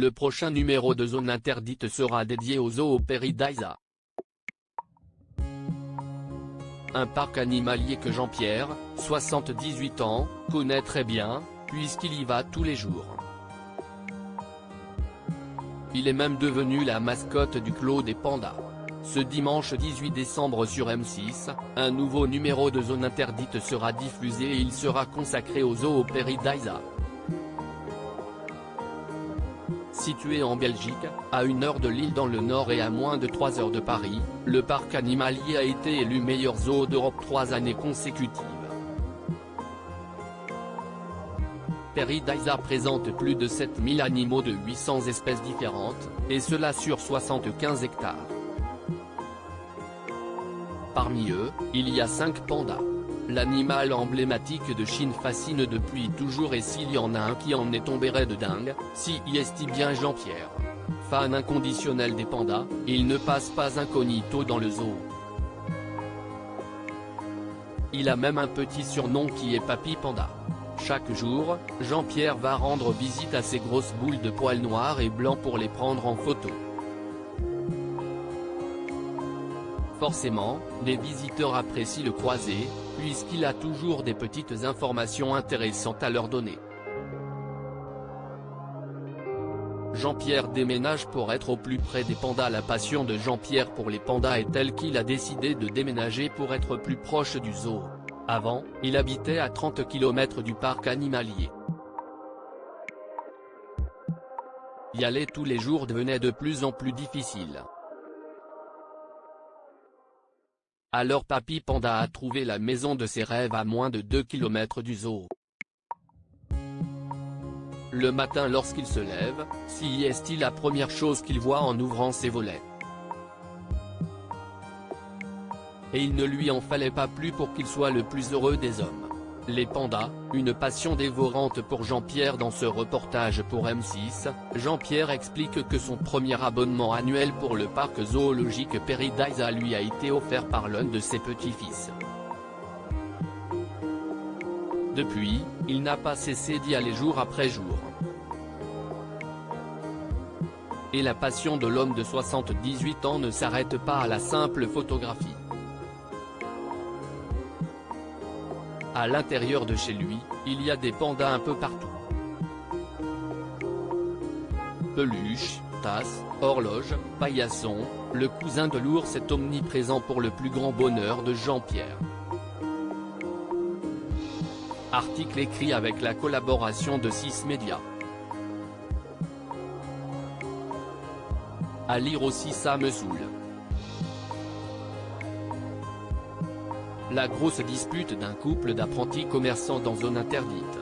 Le prochain numéro de Zone Interdite sera dédié au zoo Paradisa. Un parc animalier que Jean-Pierre, 78 ans, connaît très bien, puisqu'il y va tous les jours. Il est même devenu la mascotte du Clos des Pandas. Ce dimanche 18 décembre sur M6, un nouveau numéro de Zone Interdite sera diffusé et il sera consacré au zoo Paradisa. Situé en Belgique, à 1 heure de Lille dans le nord et à moins de 3 heures de Paris, le parc animalier a été élu meilleur zoo d'Europe 3 années consécutives. Paradisa présente plus de 7000 animaux de 800 espèces différentes, et cela sur 75 hectares. Parmi eux, il y a 5 pandas. L'animal emblématique de Chine fascine depuis toujours et s'il y en a un qui en est tombé de dingue, si est bien Jean-Pierre. Fan inconditionnel des pandas, il ne passe pas incognito dans le zoo. Il a même un petit surnom qui est Papy Panda. Chaque jour, Jean-Pierre va rendre visite à ces grosses boules de poils noirs et blancs pour les prendre en photo. Forcément, les visiteurs apprécient le croiser, puisqu'il a toujours des petites informations intéressantes à leur donner. Jean-Pierre déménage pour être au plus près des pandas. La passion de Jean-Pierre pour les pandas est telle qu'il a décidé de déménager pour être plus proche du zoo. Avant, il habitait à 30 km du parc animalier. Y aller tous les jours devenait de plus en plus difficile. Alors Papy Panda a trouvé la maison de ses rêves à moins de 2 km du zoo. Le matin lorsqu'il se lève, si est la première chose qu'il voit en ouvrant ses volets. Et il ne lui en fallait pas plus pour qu'il soit le plus heureux des hommes. Les pandas, une passion dévorante pour Jean-Pierre. Dans ce reportage pour M6, Jean-Pierre explique que son premier abonnement annuel pour le parc zoologique Paradisa lui a été offert par l'un de ses petits-fils. Depuis, il n'a pas cessé d'y aller jour après jour. Et la passion de l'homme de 78 ans ne s'arrête pas à la simple photographie. À l'intérieur de chez lui, il y a des pandas un peu partout. Peluches, tasses, horloges, paillassons, le cousin de l'ours est omniprésent pour le plus grand bonheur de Jean-Pierre. Article écrit avec la collaboration de 6 médias. À lire aussi ça me saoule. La grosse dispute d'un couple d'apprentis commerçants dans Zone Interdite.